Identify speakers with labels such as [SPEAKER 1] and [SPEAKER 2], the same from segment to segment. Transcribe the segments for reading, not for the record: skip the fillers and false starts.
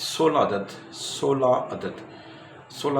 [SPEAKER 1] 16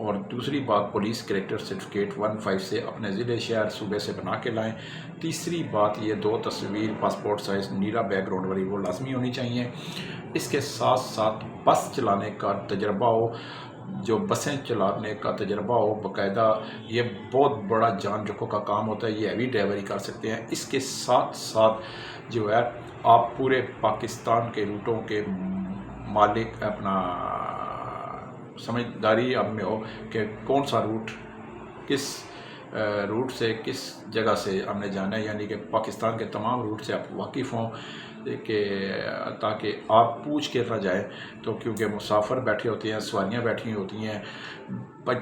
[SPEAKER 1] اور دوسری بات پولیس کریکٹر سرٹیفکیٹ 1-5 سے اپنے ضلع شہر صوبے سے بنا کے لائیں۔ تیسری بات یہ 2 تصویر پاسپورٹ سائز نیلا بیک گراؤنڈ والی وہ لازمی ہونی چاہیے۔ اس کے ساتھ ساتھ بس چلانے کا تجربہ ہو، جو بسیں چلانے کا تجربہ ہو باقاعدہ، یہ بہت بڑا جان جوکھوں کا کام ہوتا ہے، یہ ہیوی ڈرائیوری کر سکتے ہیں۔ اس کے ساتھ ساتھ جو ہے آپ پورے پاکستان کے روٹوں کے مالک اپنا سمجھداری اب میں ہو کہ کون سا روٹ کس روٹ سے کس جگہ سے ہم نے جانا ہے، یعنی کہ پاکستان کے تمام روٹ سے آپ واقف ہوں کہ تاکہ آپ پوچھ کے نہ جائیں، تو کیونکہ مسافر بیٹھے ہوتے ہیں، سواریاں بیٹھی ہوتی ہیں،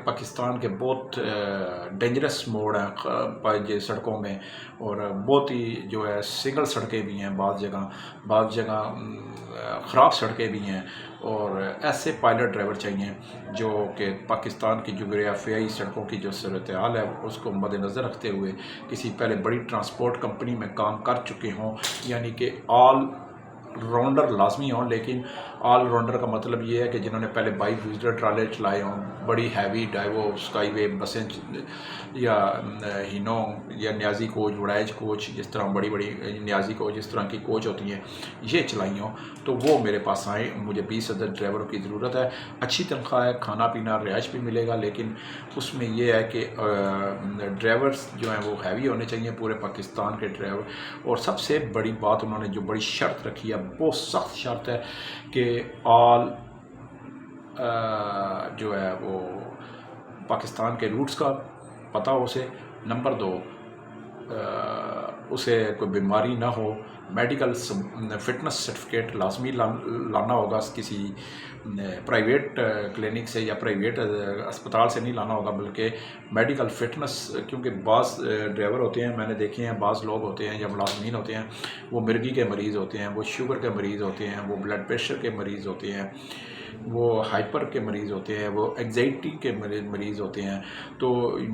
[SPEAKER 1] پاکستان کے بہت ڈینجرس موڑ ہیں سڑکوں میں، اور بہت ہی جو ہے سنگل سڑکیں بھی ہیں، بعض جگہ خراب سڑکیں بھی ہیں، اور ایسے پائلٹ ڈرائیور چاہیے جو کہ پاکستان کی جغرافیائی سڑکوں کی جو صورتحال ہے اس کو مد نظر رکھتے ہوئے کسی پہلے بڑی ٹرانسپورٹ کمپنی میں کام کر چکے ہوں، یعنی کہ آل راؤنڈر لازمی ہوں۔ لیکن آل راؤنڈر کا مطلب یہ ہے کہ جنہوں نے پہلے 22 ویزر ٹرالے چلائے ہوں، بڑی ہیوی ڈائیو اسکائی وے بسیں یا ہینو یا نیازی کوچ، وڑائج کوچ، جس طرح بڑی نیازی کوچ اس طرح کی کوچ ہوتی ہیں، یہ چلائی ہوں، تو وہ میرے پاس آئیں۔ مجھے 20 عدد ڈرائیوروں کی ضرورت ہے، اچھی تنخواہ ہے، کھانا پینا رہائش بھی ملے گا، لیکن اس میں یہ ہے کہ ڈرائیورز جو ہیں وہ ہیوی ہونے چاہیے، پورے پاکستان کے ڈرائیور۔ اور سب سے بڑی بات انہوں نے جو بڑی شرط رکھی ہے، بہت سخت شرط ہے کہ آل جو ہے وہ پاکستان کے روٹس کا پتہ ہو اسے، نمبر 2 اسے کوئی بیماری نہ ہو، میڈیکل فٹنس سرٹیفکیٹ لازمی لانا ہوگا، کسی پرائیویٹ کلینک سے یا پرائیویٹ اسپتال سے نہیں لانا ہوگا، بلکہ میڈیکل فٹنس، کیونکہ بعض ڈرائیور ہوتے ہیں، میں نے دیکھے ہیں، بعض لوگ ہوتے ہیں یا ملازمین ہوتے ہیں، وہ مرگی کے مریض ہوتے ہیں، وہ شوگر کے مریض ہوتے ہیں، وہ بلڈ پریشر کے مریض ہوتے ہیں، وہ ہائپر کے مریض ہوتے ہیں، وہ انگزائٹی کے مریض ہوتے ہیں، تو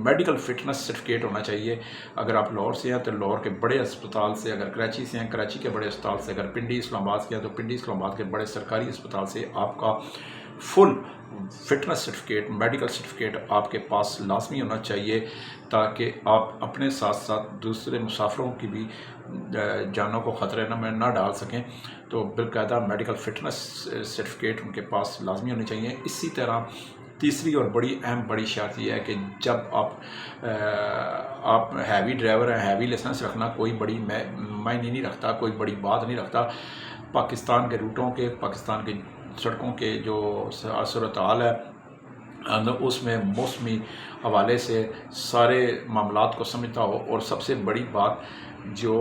[SPEAKER 1] میڈیکل فٹنس سرٹیفکیٹ ہونا چاہیے۔ اگر آپ لاہور سے ہیں تو لاہور کے بڑے اسپتال سے، اگر کراچی سے ہیں کراچی کے بڑے اسپتال سے، اگر پنڈی اسلام آباد کے ہیں تو پنڈی اسلام آباد کے بڑے سرکاری اسپتال سے آپ کا فل فٹنس سرٹیفکیٹ، میڈیکل سرٹیفکیٹ آپ کے پاس لازمی ہونا چاہیے، تاکہ آپ اپنے ساتھ ساتھ دوسرے مسافروں کی بھی جانوں کو خطرے میں نہ ڈال سکیں، تو بالقاعدہ میڈیکل فٹنس سرٹیفکیٹ ان کے پاس لازمی ہونے چاہیے۔ اسی طرح تیسری اور بڑی اہم بڑی شرط یہ ہے کہ جب آپ ہیوی ڈرائیور ہیں، ہیوی لائسنس رکھنا کوئی بڑی معنی نہیں رکھتا، کوئی بڑی بات نہیں رکھتا۔ پاکستان کے روٹوں کے، پاکستان کی سڑکوں کے جو صورتحال ہے اس میں موسمی حوالے سے سارے معاملات کو سمجھتا ہو، اور سب سے بڑی بات جو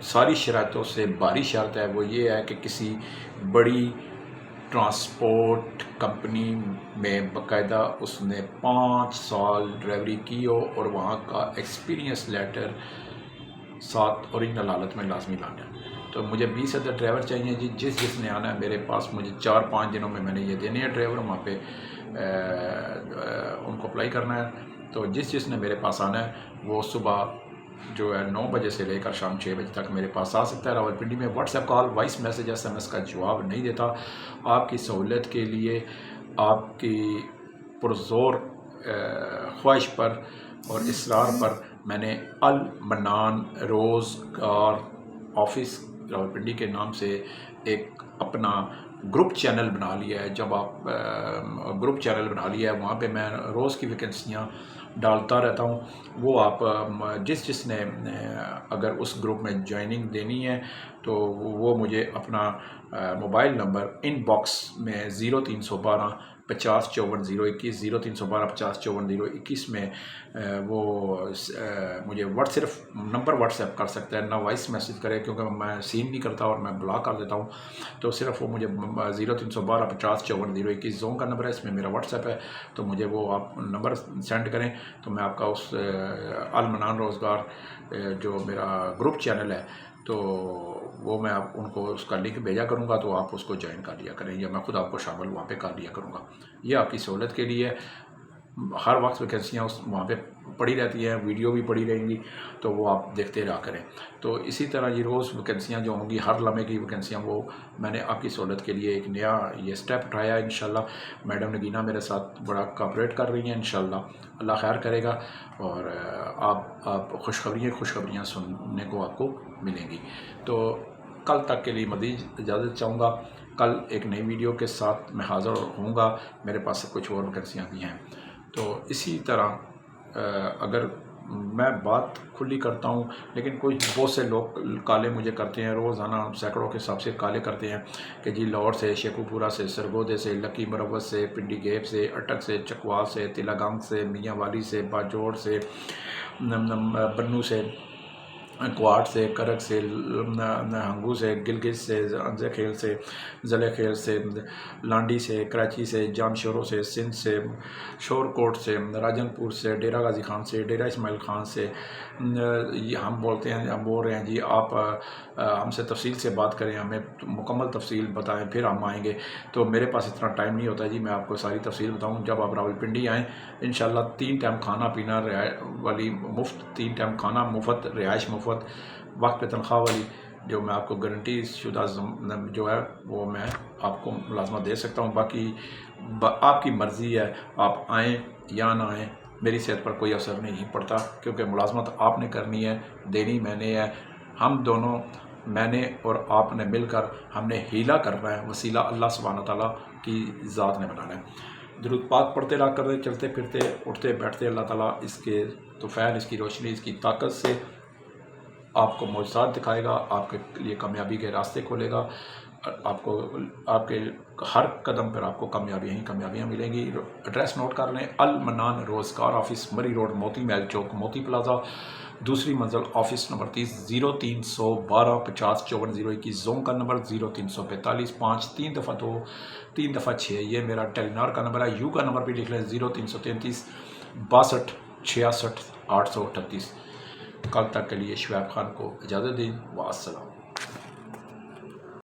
[SPEAKER 1] ساری شرائطوں سے بھاری شرط ہے وہ یہ ہے کہ کسی بڑی ٹرانسپورٹ کمپنی میں باقاعدہ اس نے 5 سال ڈرائیوری کی ہو، اور وہاں کا ایکسپیرینس لیٹر ساتھ اوریجنل حالت میں لازمی لانا ہے۔ تو مجھے 20 عدد ڈرائیور چاہیے جی، جس نے آنا ہے میرے پاس، مجھے 4-5 دنوں میں نے یہ دینے ہیں ڈرائیور، وہاں پہ ان کو اپلائی کرنا ہے۔ تو جس نے میرے پاس آنا ہے وہ صبح جو ہے 9 بجے سے لے کر شام 6 بجے تک میرے پاس آ سکتا ہے۔ راولپنڈی میں what's app call, voice message, SMS کا جواب نہیں دیتا۔ آپ کی سہولت کے لیے، آپ کی پرزور خواہش پر اور اصرار پر میں نے المنان روزگار آفس راولپنڈی کے نام سے ایک اپنا گروپ چینل بنا لیا ہے۔ جب آپ گروپ چینل بنا لیا ہے، وہاں پہ میں روز کی ویکنسیاں ڈالتا رہتا ہوں۔ وہ آپ جس نے اگر اس گروپ میں جوائننگ دینی ہے تو وہ مجھے اپنا موبائل نمبر ان باکس میں 0312 50 54 021 0312 50 54 021 میں وہ مجھے صرف نمبر واٹس ایپ کر سکتا ہے، نہ وائس میسیج کرے، کیونکہ میں سین نہیں کرتا اور میں بلاک کر دیتا ہوں۔ تو صرف وہ مجھے 0312 50 54 021 زون کا نمبر ہے، اس میں میرا واٹس ایپ ہے، تو مجھے وہ آپ نمبر سینڈ کریں تو میں آپ کا اس المنان روزگار جو میرا گروپ چینل ہے تو وہ میں آپ ان کو اس کا لنک بھیجا کروں گا، تو آپ اس کو جوائن کر لیا کریں، یا میں خود آپ کو شامل وہاں پہ کر لیا کروں گا۔ یہ آپ کی سہولت کے لیے ہر وقت ویکینسیاں وہاں پہ پڑی رہتی ہیں، ویڈیو بھی پڑی رہیں گی، تو وہ آپ دیکھتے رہا کریں۔ تو اسی طرح یہ روز ویکینسیاں جو ہوں گی، ہر لمحے کی ویکینسیاں، وہ میں نے آپ کی سہولت کے لیے ایک نیا یہ سٹیپ اٹھایا ہے۔ انشاءاللہ میڈم نگینہ میرے ساتھ بڑا کوآپریٹ کر رہی ہیں، انشاءاللہ اللہ خیر کرے گا، اور آپ خوشخبریاں سننے کو آپ کو ملیں گی۔ تو کل تک کے لیے مزید اجازت چاہوں گا، کل ایک نئی ویڈیو کے ساتھ میں حاضر ہوں گا، میرے پاس کچھ اور ویکینسیاں بھی ہیں۔ تو اسی طرح اگر میں بات کھلی کرتا ہوں، لیکن بہت سے لوگ کالے مجھے کرتے ہیں، روزانہ سینکڑوں کے حساب سے کالے کرتے ہیں کہ جی لاہور سے، شیخو پورہ سے، سرگودے سے، لکی مروت سے، پنڈی گیپ سے، اٹک سے، چکوال سے، تلہ گنگ سے، میاں والی سے، باجوڑ سے، بنو سے، کوارٹ سے، کرک سے، ہنگو سے، گلگت سے، انزے کھیل سے، ضلع کھیل سے، لانڈی سے، کراچی سے، جام شوروں سے، سندھ سے، شور کوٹ سے، راجن پور سے، ڈیرہ غازی خان سے، ڈیرہ اسماعیل خان سے، یہ ہم بولتے ہیں، ہم بول رہے ہیں جی آپ ہم سے تفصیل سے بات کریں، ہمیں مکمل تفصیل بتائیں، پھر ہم آئیں گے۔ تو میرے پاس اتنا ٹائم نہیں ہوتا جی میں آپ کو ساری تفصیل بتاؤں۔ جب آپ راولپنڈی آئیں، انشاءاللہ 3 ٹائم کھانا پینا والی مفت، 3 ٹائم کھانا مفت، رہائش مفت، وقت پہ تنخواہ والی، جو میں آپ کو گارنٹی شدہ جو ہے وہ میں آپ کو ملازمت دے سکتا ہوں۔ باقی آپ کی مرضی ہے، آپ آئیں یا نہ آئیں، میری صحت پر کوئی اثر نہیں پڑتا، کیونکہ ملازمت آپ نے کرنی ہے، دینی میں نے ہے۔ ہم دونوں، میں نے اور آپ نے مل کر ہم نے ہیلا کرنا ہے، وسیلہ اللہ سبحانہ تعالیٰ کی ذات نے بنانا ہے۔ درود پاک پڑھتے رہا کرتے، چلتے پھرتے، اٹھتے بیٹھتے، اللہ تعالیٰ اس کے طفیل، اس کی روشنی، اس کی طاقت سے آپ کو معجزات دکھائے گا، آپ کے لیے کامیابی کے راستے کھولے گا، آپ کو آپ کے ہر قدم پر آپ کو کامیابیاں ملیں گی۔ ایڈریس نوٹ کر لیں، المنان روزگار آفس، مری روڈ، موتی محل چوک، موتی پلازا، دوسری منزل، آفس نمبر 30، 0312 50 54 021، زوم کا نمبر 0345 5 3 دفعہ 2 3 دفعہ 6، یہ میرا ٹیلی نار کا نمبر ہے۔ یو کا نمبر بھی لکھ لیں، 0333 62 66 838۔ کل تک کے لیے شعیب خان کو اجازت دیں، والسلام۔